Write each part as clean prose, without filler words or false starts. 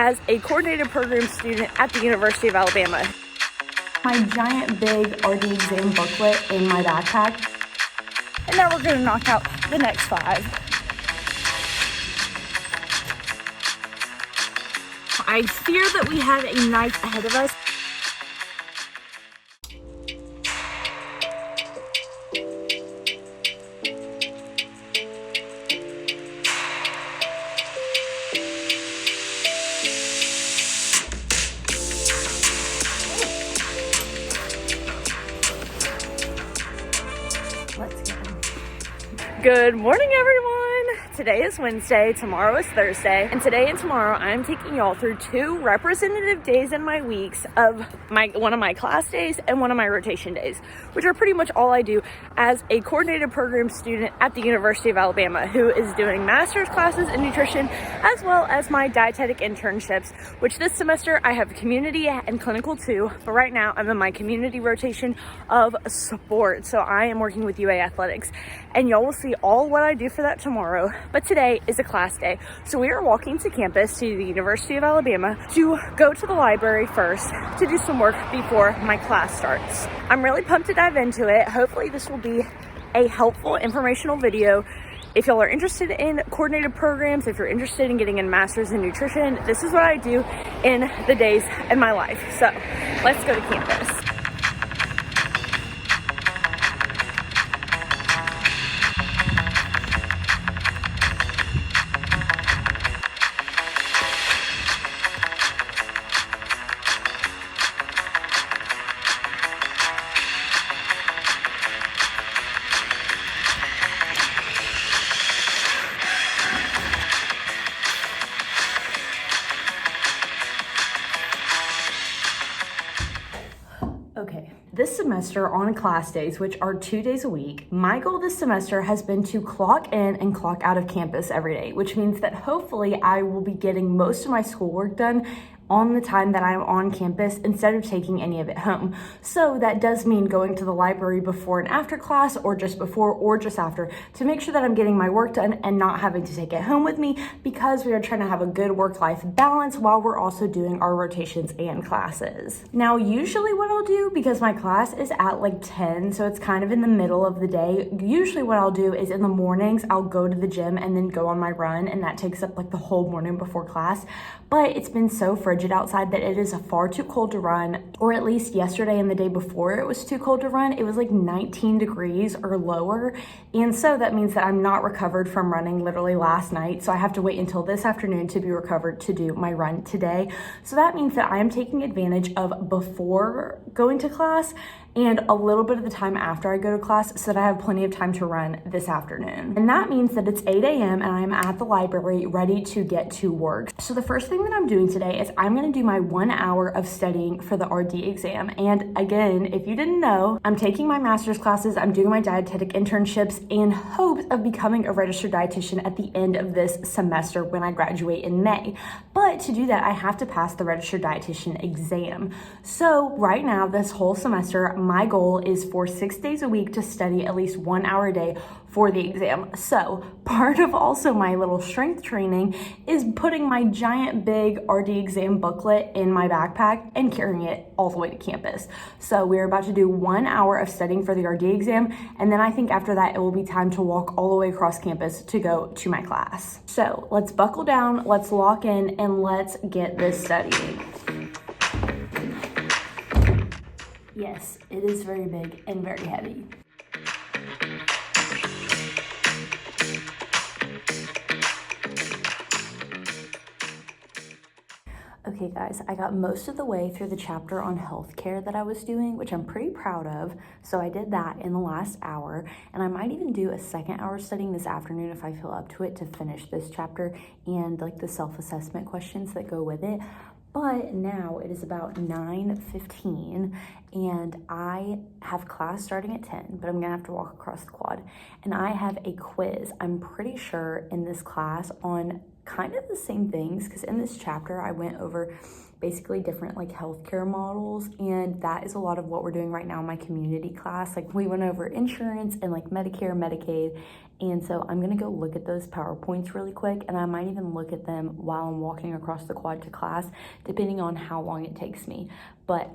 as a coordinated program student at the University of Alabama. My giant big RD exam booklet in my backpack. And now we're gonna knock out the next 5. I fear that we have a night ahead of us. Let's go. Good morning, everyone. Today is Wednesday, tomorrow is Thursday, and today and tomorrow I'm taking y'all through 2 representative days in my weeks of one of my class days and one of my rotation days, which are pretty much all I do as a coordinated program student at the University of Alabama who is doing master's classes in nutrition as well as my dietetic internships, which this semester I have community and clinical too, but right now I'm in my community rotation of sport, so I am working with yeeah athletics, and y'all will see all what I do for that tomorrow. But today is a class day, so we are walking to campus to the University of Alabama to go to the library first to do some work before my class starts. I'm really pumped to dive into it. Hopefully this will be a helpful informational video. If y'all are interested in coordinated programs, if you're interested in getting a master's in nutrition, this is what I do in the days in my life. So let's go to campus. Okay, this semester on class days, which are 2 days a week, my goal this semester has been to clock in and clock out of campus every day, which means that hopefully I will be getting most of my schoolwork done on the time that I'm on campus instead of taking any of it home. So that does mean going to the library before and after class, or just before or just after, to make sure that I'm getting my work done and not having to take it home with me, because we are trying to have a good work-life balance while we're also doing our rotations and classes. Now, usually what I'll do, because my class is at like 10, so it's kind of in the middle of the day, usually what I'll do is in the mornings, I'll go to the gym and then go on my run, and that takes up like the whole morning before class. But it's been so frigid outside that it is far too cold to run, or at least yesterday and the day before it was too cold to run. It was like 19 degrees or lower, and so that means that I'm not recovered from running literally last night, so I have to wait until this afternoon to be recovered to do my run today. So that means that I am taking advantage of before going to class and a little bit of the time after I go to class, so that I have plenty of time to run this afternoon. And that means that it's 8 a.m. and I'm at the library ready to get to work. So the first thing that I'm doing today is I'm gonna do my 1 hour of studying for the RD exam. And again, if you didn't know, I'm taking my master's classes, I'm doing my dietetic internships in hopes of becoming a registered dietitian at the end of this semester when I graduate in May. But to do that, I have to pass the Registered Dietitian Exam. So right now, this whole semester, my goal is for 6 days a week to study at least 1 hour a day for the exam. So part of also my little strength training is putting my giant big RD exam booklet in my backpack and carrying it all the way to campus. So we're about to do 1 hour of studying for the RD exam, and then I think after that it will be time to walk all the way across campus to go to my class. So let's buckle down, let's lock in, and let's get this studying. Yes, it is very big and very heavy. Okay guys, I got most of the way through the chapter on healthcare that I was doing, which I'm pretty proud of. So I did that in the last hour, and I might even do a second hour studying this afternoon if I feel up to it, to finish this chapter and like the self-assessment questions that go with it. But now it is about 9:15 and I have class starting at 10, but I'm gonna have to walk across the quad. And I have a quiz, I'm pretty sure, in this class on kind of the same things, because in this chapter I went over basically different like healthcare models, and that is a lot of what we're doing right now in my community class. Like we went over insurance and like Medicare, Medicaid, And so I'm gonna go look at those PowerPoints really quick, and I might even look at them while I'm walking across the quad to class, depending on how long it takes me. But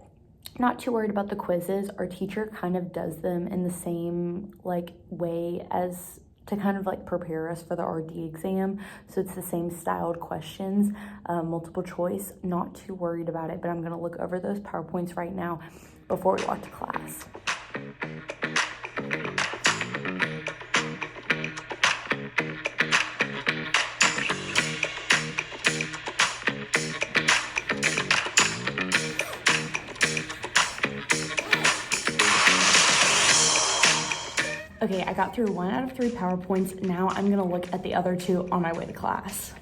not too worried about the quizzes. Our teacher kind of does them in the same like way as to kind of like prepare us for the RD exam. So it's the same styled questions, multiple choice. Not too worried about it, but I'm gonna look over those PowerPoints right now before we walk to class. Okay, I got through 1 out of 3 PowerPoints. Now I'm gonna look at the other 2 on my way to class.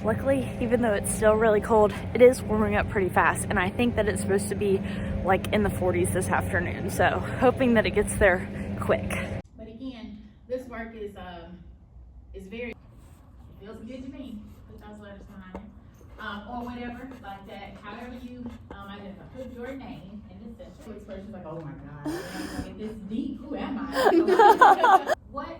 Luckily, even though it's still really cold, it is warming up pretty fast, and I think that it's supposed to be like in the 40s this afternoon, so hoping that it gets there quick. But again, this work is very, it feels good to me. Put those letters behind it, or whatever, like that. However you identify, put your name in the center. Expressions like, oh my God, like this deep. Who am I? What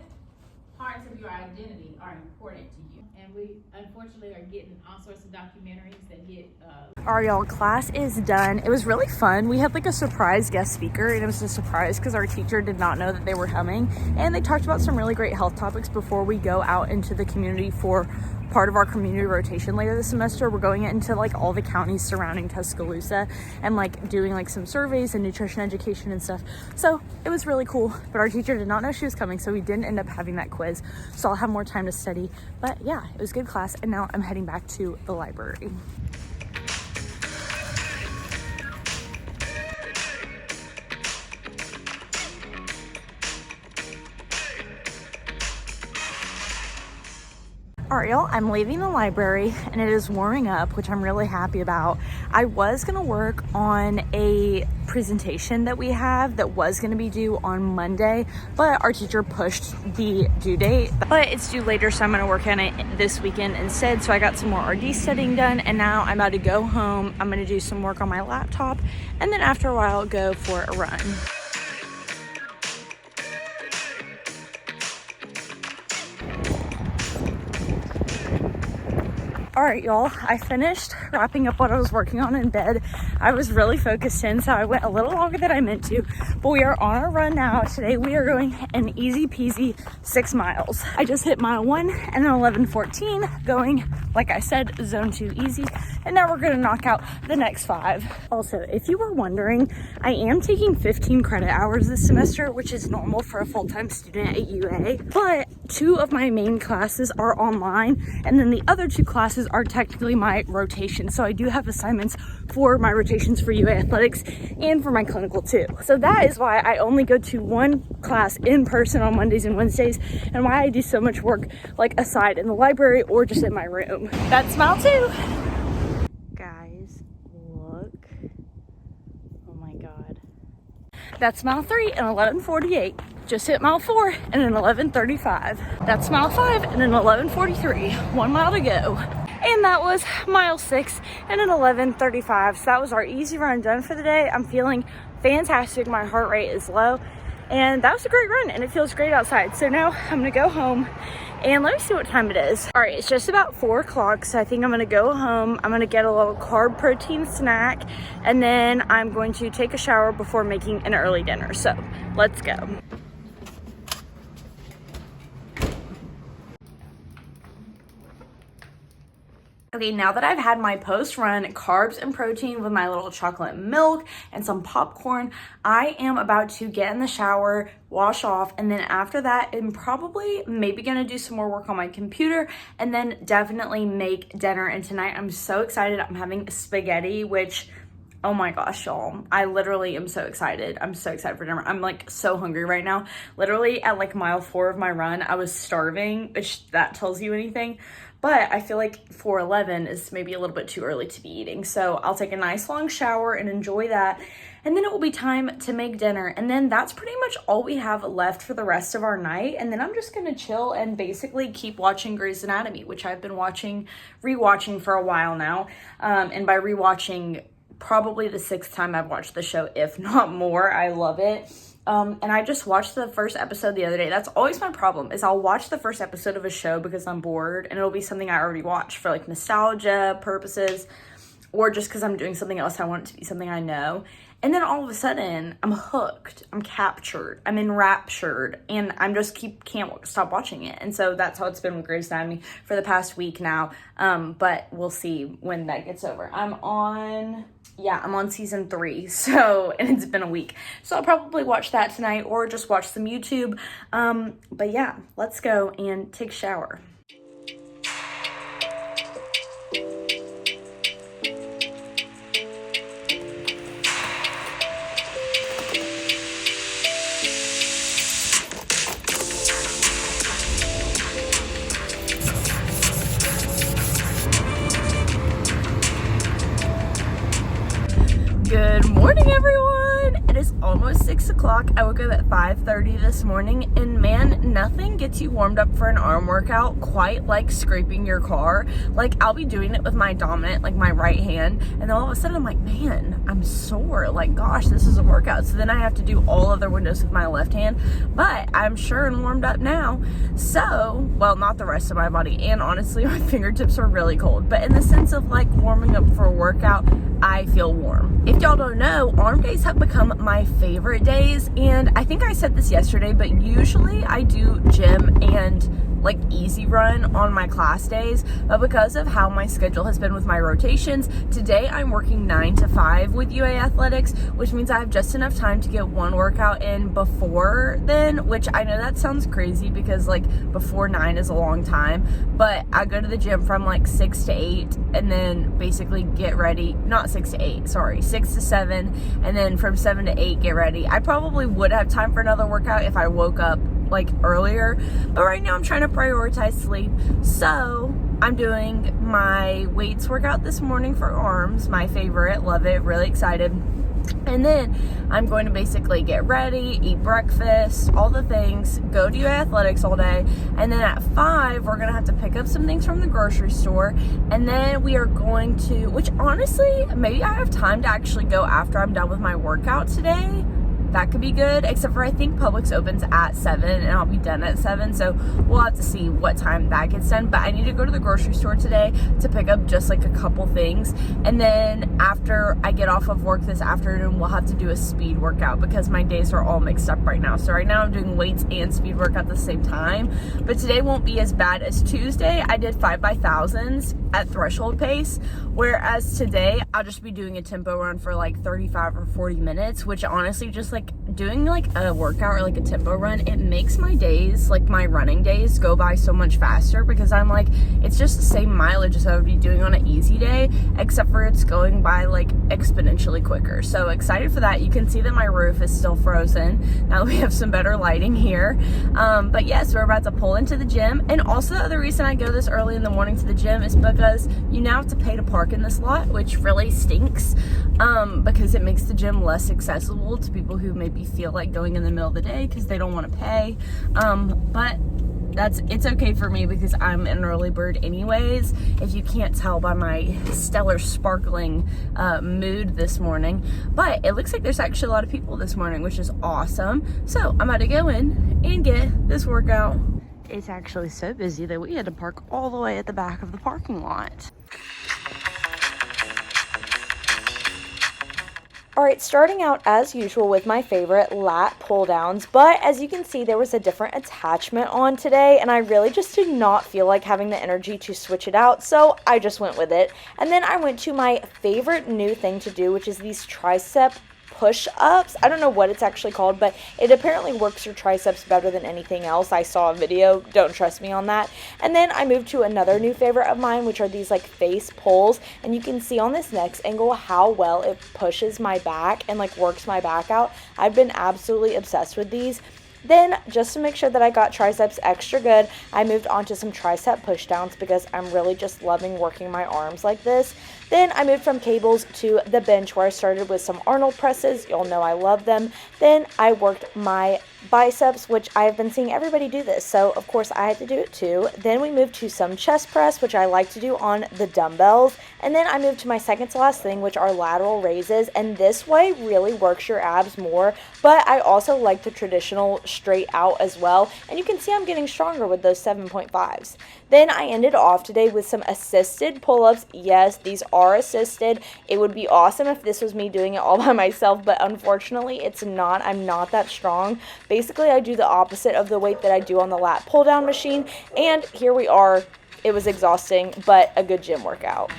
parts of your identity are important to you? And we unfortunately are getting all sorts of documentaries that get. All right, y'all, class is done. It was really fun. We had like a surprise guest speaker, and it was a surprise because our teacher did not know that they were coming. And they talked about some really great health topics before we go out into the community for part of our community rotation later this semester. We're going into like all the counties surrounding Tuscaloosa and like doing like some surveys and nutrition education and stuff. So it was really cool, but our teacher did not know she was coming, so we didn't end up having that quiz. So I'll have more time to study. But yeah, it was a good class, and now I'm heading back to the library. All right, y'all, I'm leaving the library and it is warming up, which I'm really happy about. I was gonna work on a presentation that we have that was gonna be due on Monday, but our teacher pushed the due date. But it's due later, so I'm gonna work on it this weekend instead. So I got some more RD studying done, and now I'm about to go home. I'm gonna do some work on my laptop, and then after a while, go for a run. All right, y'all, I finished wrapping up what I was working on in bed. I was really focused in, so I went a little longer than I meant to, but we are on our run now. Today we are going an easy peasy 6 miles. I just hit mile 1 and then 11:14, going, like I said, zone 2 easy, and now we're gonna knock out the next 5. Also, if you were wondering, I am taking 15 credit hours this semester, which is normal for a full-time student at UA, but 2 of my main classes are online, and then the other 2 classes are technically my rotation. So I do have assignments for my rotations for UA athletics and for my clinical too. So that is why I only go to 1 class in person on Mondays and Wednesdays, and why I do so much work like aside in the library or just in my room. That's mile 2. Guys, look. Oh my God. That's mile 3 and 11:48. Just hit mile 4 and an 11:35. That's mile 5 and an 11:43. 1 mile to go. And that was mile 6 and an 11:35. So that was our easy run done for the day. I'm feeling fantastic. My heart rate is low, and that was a great run, and it feels great outside. So now I'm gonna go home, and let me see what time it is. All right, it's just about 4 o'clock, so I think I'm gonna go home. I'm gonna get a little carb protein snack, and then I'm going to take a shower before making an early dinner. So let's go. Okay, now that I've had my post-run carbs and protein with my little chocolate milk and some popcorn, I am about to get in the shower, wash off, and then after that, I'm probably maybe gonna do some more work on my computer, and then definitely make dinner. And tonight, I'm so excited. I'm having spaghetti, which, oh my gosh, y'all, I literally am so excited. I'm so excited for dinner. I'm like so hungry right now. Literally at like mile 4 of my run, I was starving, which that tells you anything. but I feel like 4:11 is maybe a little bit too early to be eating. So I'll take a nice long shower and enjoy that. And then it will be time to make dinner. And then that's pretty much all we have left for the rest of our night. And then I'm just gonna chill and basically keep watching Grey's Anatomy, which I've been rewatching for a while now. And by rewatching, probably the 6th time I've watched the show, if not more. I love it. And I just watched the first episode the other day. That's always my problem, is I'll watch the first episode of a show because I'm bored, and it'll be something I already watched for like nostalgia purposes, or just because I'm doing something else, I want it to be something I know. And then all of a sudden, I'm hooked, I'm captured, I'm enraptured, and I'm just can't stop watching it. And so that's how it's been with Grey's Anatomy for the past week now. But we'll see when that gets over. I'm on season 3, so, and it's been a week. So I'll probably watch that tonight or just watch some YouTube. But yeah, let's go and take a shower. Good morning, everyone. It is almost 6 o'clock. I woke up at 5:30 this morning, and man, nothing gets you warmed up for an arm workout quite like scraping your car. Like, I'll be doing it with my dominant, like my right hand, and then all of a sudden I'm like, man, I'm sore. Like, gosh, this is a workout. So then I have to do all other windows with my left hand, but I'm sure and warmed up now. So, well, not the rest of my body, and honestly, my fingertips are really cold, but in the sense of like warming up for a workout, I feel warm. If y'all don't know, arm days have become my favorite days, and I think I said this yesterday, but usually I do gym and like easy run on my class days, but because of how my schedule has been with my rotations, today I'm working 9 to 5 with yeeah athletics, which means I have just enough time to get one workout in before then, which I know that sounds crazy because like before 9 is a long time, but I go to the gym from like 6 to 8 and then basically get ready, not 6 to 8, sorry, 6 to 7, and then from 7 to 8 get ready. I probably would have time for another workout if I woke up like earlier, but right now I'm trying to prioritize sleep. So I'm doing my weights workout this morning for arms, my favorite, love it, really excited. And then I'm going to basically get ready, eat breakfast, all the things, go to yeeah athletics all day, and then at 5 we're gonna have to pick up some things from the grocery store, and then we are going to, which honestly maybe I have time to actually go after I'm done with my workout today. That could be good, except for I think Publix opens at 7 and I'll be done at 7, so we'll have to see what time that gets done. But I need to go to the grocery store today to pick up just like a couple things, and then after I get off of work this afternoon, we'll have to do a speed workout because my days are all mixed up right now. So right now I'm doing weights and speed workout at the same time, but today won't be as bad as Tuesday. I did 5x1000s at threshold pace, whereas today I'll just be doing a tempo run for like 35 or 40 minutes, which honestly, just like doing like a workout or like a tempo run, it makes my days, like my running days, go by so much faster because I'm like, it's just the same mileage as I would be doing on an easy day, except for it's going by like exponentially quicker. So excited for that. You can see that my roof is still frozen now that we have some better lighting here. But yes, we're about to pull into the gym. And also the other reason I go this early in the morning to the gym is because you now have to pay to park in this lot, which really stinks, because it makes the gym less accessible to people who maybe feel like going in the middle of the day because they don't want to pay. But it's okay for me because I'm an early bird anyways, if you can't tell by my stellar sparkling mood this morning. But it looks like there's actually a lot of people this morning, which is awesome. So I'm about to go in and get this workout. It's actually so busy that we had to park all the way at the back of the parking lot. All right, starting out as usual with my favorite lat pull downs, but as you can see, there was a different attachment on today, and I really just did not feel like having the energy to switch it out, so I just went with it. And then I went to my favorite new thing to do, which is these tricep push-ups. I don't know what it's actually called, but it apparently works your triceps better than anything else. I saw a video, don't trust me on that. And then I moved to another new favorite of mine, which are these like face pulls, and you can see on this next angle how well it pushes my back and like works my back out. I've been absolutely obsessed with these. Then, just to make sure that I got triceps extra good, I moved on to some tricep pushdowns because I'm really just loving working my arms like this. Then I moved from cables to the bench where I started with some Arnold presses. You'll know I love them. Then I worked my biceps, which I've been seeing everybody do this, so of course I had to do it too. Then we moved to some chest press, which I like to do on the dumbbells. And then I moved to my second to last thing, which are lateral raises, and this way really works your abs more, but I also like the traditional straight out as well, and you can see I'm getting stronger with those 7.5s. Then I ended off today with some assisted pull-ups. Yes, these are assisted. It would be awesome if this was me doing it all by myself, but unfortunately it's not. I'm not that strong. Basically, I do the opposite of the weight that I do on the lat pull-down machine, and here we are. It was exhausting, but a good gym workout.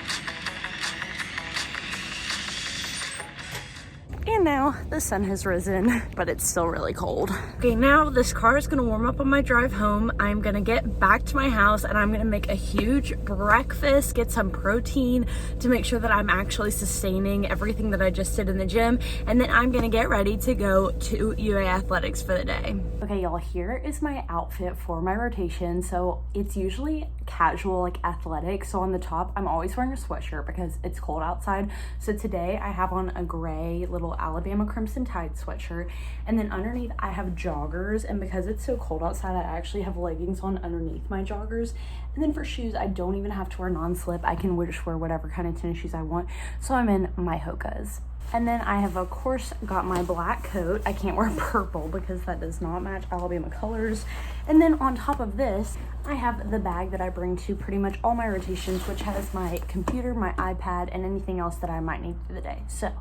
And now the sun has risen, but it's still really cold. Okay, now this car is gonna warm up on my drive home. I'm gonna get back to my house and I'm gonna make a huge breakfast, get some protein to make sure that I'm actually sustaining everything that I just did in the gym. And then I'm gonna get ready to go to yeeah athletics for the day. Okay, y'all, here is my outfit for my rotation. So it's usually casual, like athletic. So on the top, I'm always wearing a sweatshirt because it's cold outside. So today I have on a gray little Alabama Crimson Tide sweatshirt, and then underneath I have joggers, and because it's so cold outside I actually have leggings on underneath my joggers. And then for shoes, I don't even have to wear non-slip. I can just wear whatever kind of tennis shoes I want, so I'm in my Hokas. And then I have, of course, got my black coat. I can't wear purple because that does not match Alabama colors. And then on top of this, I have the bag that I bring to pretty much all my rotations, which has my computer, my iPad, and anything else that I might need for the day. So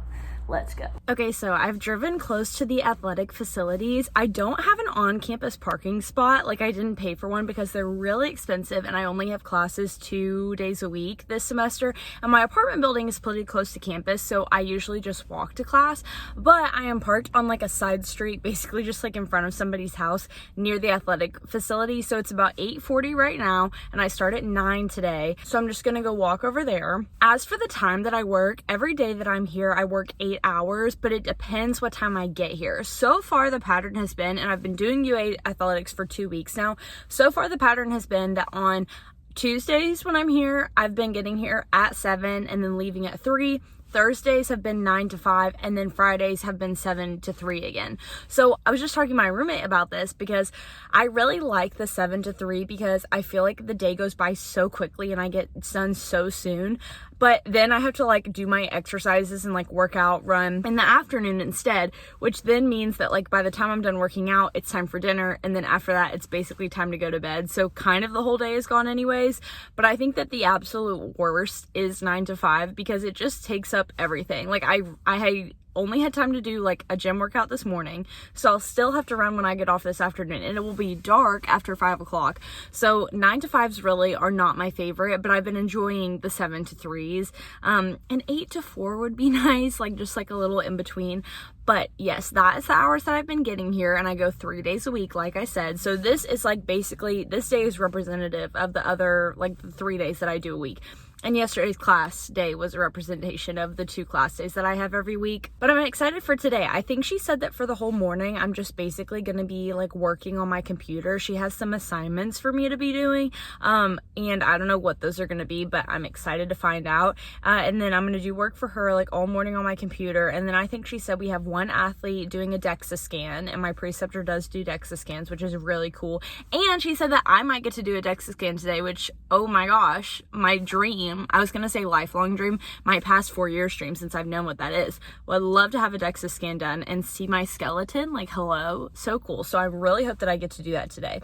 let's go. Okay, so I've driven close to the athletic facilities. I don't have an on-campus parking spot. Like, I didn't pay for one because they're really expensive, and I only have classes 2 days a week this semester. And my apartment building is pretty close to campus, so I usually just walk to class. But I am parked on like a side street, basically just like in front of somebody's house near the athletic facility. So it's about 8:40 right now, and I start at 9 today. So I'm just gonna go walk over there. As for the time that I work, every day that I'm here, I work 8 hours, but it depends what time I get here. So far the pattern has been, and I've been doing yeeah athletics for 2 weeks now, so far the pattern has been that on Tuesdays when I'm here, I've been getting here at 7 and then leaving at 3. Thursdays have been 9 to 5, and then Fridays have been 7 to 3 again. So I was just talking to my roommate about this because I really like the 7 to 3 because I feel like the day goes by so quickly and I get done so soon. But then I have to like do my exercises and like work out, run in the afternoon instead, which then means that like by the time I'm done working out, it's time for dinner. And then after that, it's basically time to go to bed. So kind of the whole day is gone anyways. But I think that the absolute worst is 9 to 5 because it just takes up everything. Like I only had time to do like a gym workout this morning, so I'll still have to run when I get off this afternoon, and it will be dark after 5 o'clock. So 9 to 5s really are not my favorite, but I've been enjoying the 7 to 3s. And 8 to 4 would be nice, like just like a little in between. But yes, that is the hours that I've been getting here, and I go 3 days a week, like I said. So this is like basically, this day is representative of the other, like the 3 days that I do a week. And yesterday's class day was a representation of the 2 class days that I have every week. But I'm excited for today. I think she said that for the whole morning, I'm just basically going to be like working on my computer. She has some assignments for me to be doing. And I don't know what those are going to be, but I'm excited to find out. And then I'm going to do work for her like all morning on my computer. And then I think she said we have one athlete doing a DEXA scan, and my preceptor does do DEXA scans, which is really cool. And she said that I might get to do a DEXA scan today, which, oh my gosh, my dream. I was gonna say lifelong dream, my past 4 years dream since I've known what that is. Well, I'd love to have a DEXA scan done and see my skeleton, like hello, so cool. So I really hope that I get to do that today.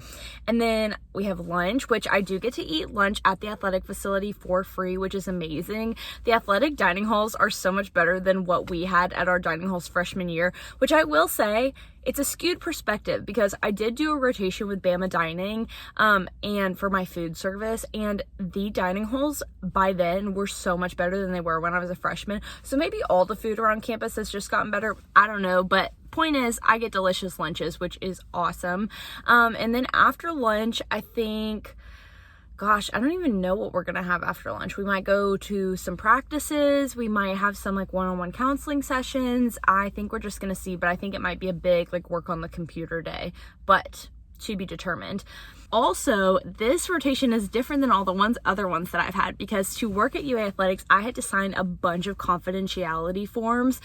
And then we have lunch, which I do get to eat lunch at the athletic facility for free, which is amazing. The athletic dining halls are so much better than what we had at our dining halls freshman year, which I will say, it's a skewed perspective because I did do a rotation with Bama Dining and for my food service, and the dining halls by then were so much better than they were when I was a freshman. So maybe all the food around campus has just gotten better. I don't know, but point is I get delicious lunches, which is awesome. And then after lunch, I think gosh, I don't even know what we're gonna have after lunch. We might go to some practices. We might have some like one-on-one counseling sessions. I think we're just gonna see, but I think it might be a big like work on the computer day, but to be determined. Also, this rotation is different than all the other ones that I've had, because to work at UA Athletics, I had to sign a bunch of confidentiality forms,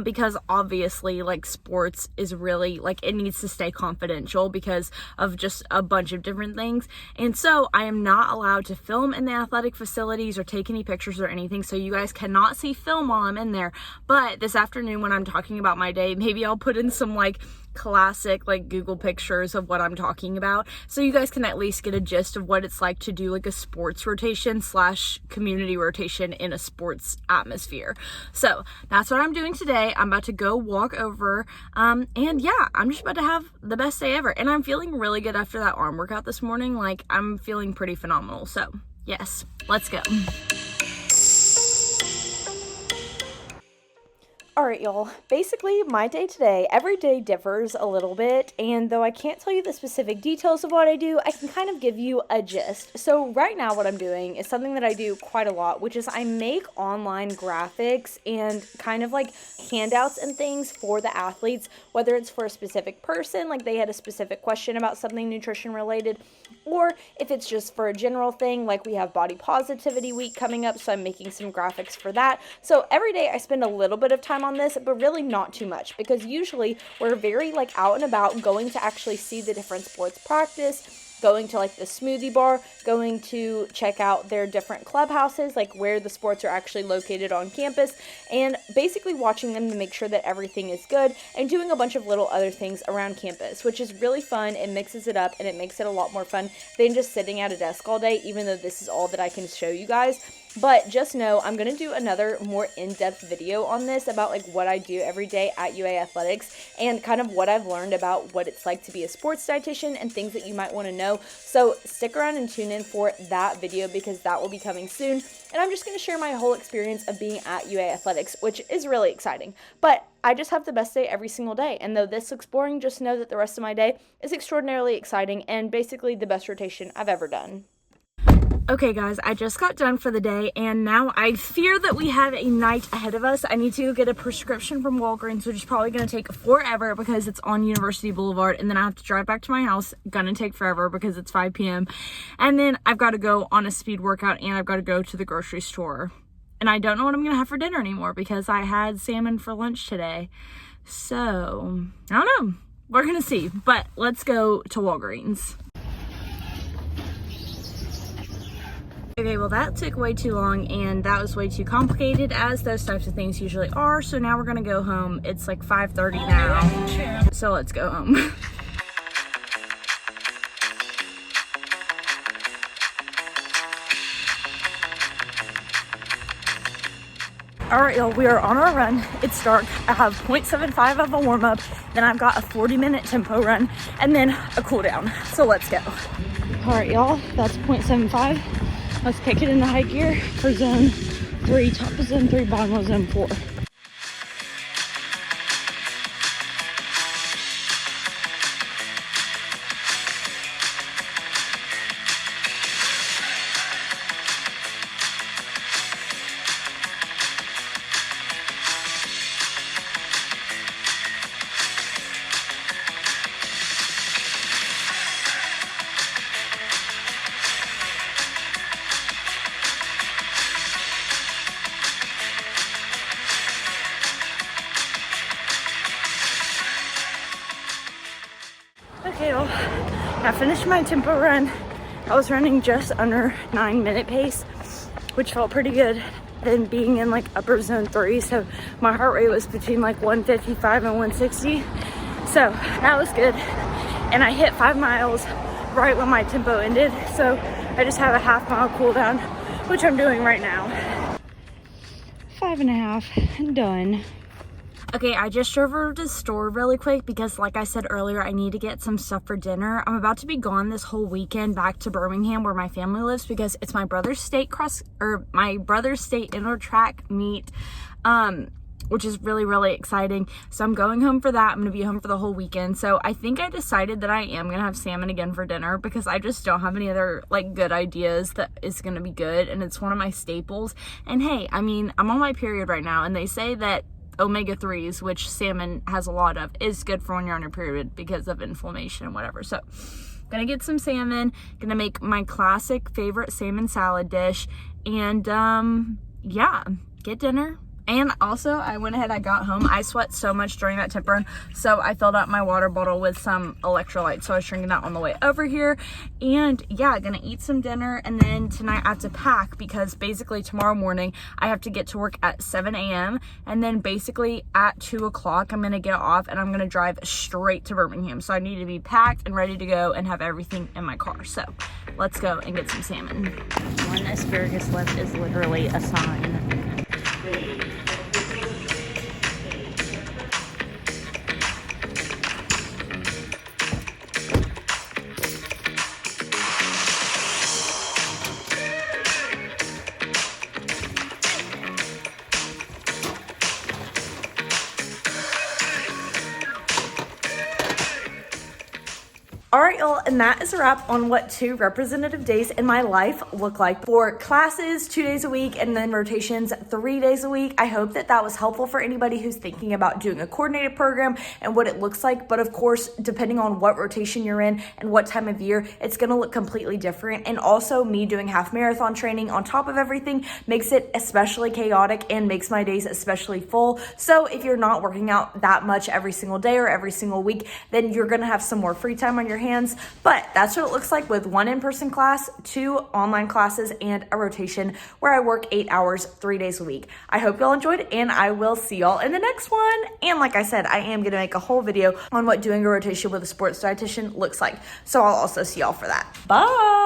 because obviously like sports is really like, it needs to stay confidential because of just a bunch of different things. And so I am not allowed to film in the athletic facilities or take any pictures or anything. So you guys cannot see film while I'm in there. But this afternoon when I'm talking about my day, maybe I'll put in some like classic like Google pictures of what I'm talking about, so you guys can at least get a gist of what it's like to do like a sports rotation / community rotation in a sports atmosphere. So that's what I'm doing today. I'm about to go walk over, and yeah, I'm just about to have the best day ever, and I'm feeling really good after that arm workout this morning. Like, I'm feeling pretty phenomenal. So yes, let's go. All right, y'all. Basically, my day today, every day differs a little bit, and though I can't tell you the specific details of what I do, I can kind of give you a gist. So right now what I'm doing is something that I do quite a lot, which is I make online graphics and kind of like handouts and things for the athletes, whether it's for a specific person, like they had a specific question about something nutrition related, or if it's just for a general thing, like we have body positivity week coming up, so I'm making some graphics for that. So every day I spend a little bit of time on this, but really not too much, because usually we're very like out and about, going to actually see the different sports practice, going to like the smoothie bar, going to check out their different clubhouses, like where the sports are actually located on campus, and basically watching them to make sure that everything is good, and doing a bunch of little other things around campus, which is really fun. It mixes it up and it makes it a lot more fun than just sitting at a desk all day, even though this is all that I can show you guys. But just know I'm going to do another more in-depth video on this about like what I do every day at UA Athletics and kind of what I've learned about what it's like to be a sports dietitian and things that you might want to know. So stick around and tune in for that video, because that will be coming soon. And I'm just going to share my whole experience of being at UA Athletics, which is really exciting. But I just have the best day every single day. And though this looks boring, just know that the rest of my day is extraordinarily exciting and basically the best rotation I've ever done. Okay guys, I just got done for the day, and now I fear that we have a night ahead of us. I need to go get a prescription from Walgreens, which is probably going to take forever because it's on University Boulevard, and then I have to drive back to my house. Gonna take forever because it's 5 p.m. And then I've got to go on a speed workout, and I've got to go to the grocery store. And I don't know what I'm going to have for dinner anymore because I had salmon for lunch today. So, I don't know. We're going to see. But let's go to Walgreens. Okay, well that took way too long, and that was way too complicated, as those types of things usually are. So now we're gonna go home. It's like 5:30 now, so let's go home. All right, y'all, we are on our run. It's dark. I have 0.75 of a warm-up, then I've got a 40-minute tempo run, and then a cool down. So let's go. All right, y'all, that's 0.75. Let's kick it into high gear for zone 3, top of zone 3, bottom of zone 4. Okay, well, I finished my tempo run. I was running just under 9-minute pace, which felt pretty good. Then being in like upper zone 3, so my heart rate was between like 155 and 160. So that was good. And I hit 5 miles right when my tempo ended. So I just have a half-mile cool down, which I'm doing right now. 5.5 and done. Okay, I just drove over to the store really quick because, like I said earlier, I need to get some stuff for dinner. I'm about to be gone this whole weekend back to Birmingham, where my family lives, because it's my brother's state indoor track meet, which is really, really exciting. So I'm going home for that. I'm gonna be home for the whole weekend. So I think I decided that I am gonna have salmon again for dinner because I just don't have any other like good ideas that is gonna be good, and it's one of my staples. And hey, I mean, I'm on my period right now, and they say that omega-3s, which salmon has a lot of, is good for when you're on your period because of inflammation and whatever. So gonna get some salmon, gonna make my classic favorite salmon salad dish, and yeah, get dinner. And also, I went ahead, I got home. I sweat so much during that temp run, so I filled up my water bottle with some electrolytes. So I was drinking that on the way over here. And yeah, gonna eat some dinner, and then tonight I have to pack because basically tomorrow morning I have to get to work at 7 a.m. And then basically at 2 o'clock I'm gonna get off and I'm gonna drive straight to Birmingham. So I need to be packed and ready to go and have everything in my car. So let's go and get some salmon. One asparagus left is literally a sign. All right, y'all, and that is a wrap on what 2 representative days in my life look like. For classes, 2 days a week, and then rotations, 3 days a week. I hope that that was helpful for anybody who's thinking about doing a coordinated program and what it looks like. But of course, depending on what rotation you're in and what time of year, it's gonna look completely different. And also, me doing half marathon training on top of everything makes it especially chaotic and makes my days especially full. So if you're not working out that much every single day or every single week, then you're gonna have some more free time on your hands. But that's what it looks like with 1 in-person class, 2 online classes, and a rotation where I work 8 hours, 3 days a week. I hope y'all enjoyed, and I will see y'all in the next one. And like I said, I am gonna make a whole video on what doing a rotation with a sports dietitian looks like. So I'll also see y'all for that. Bye.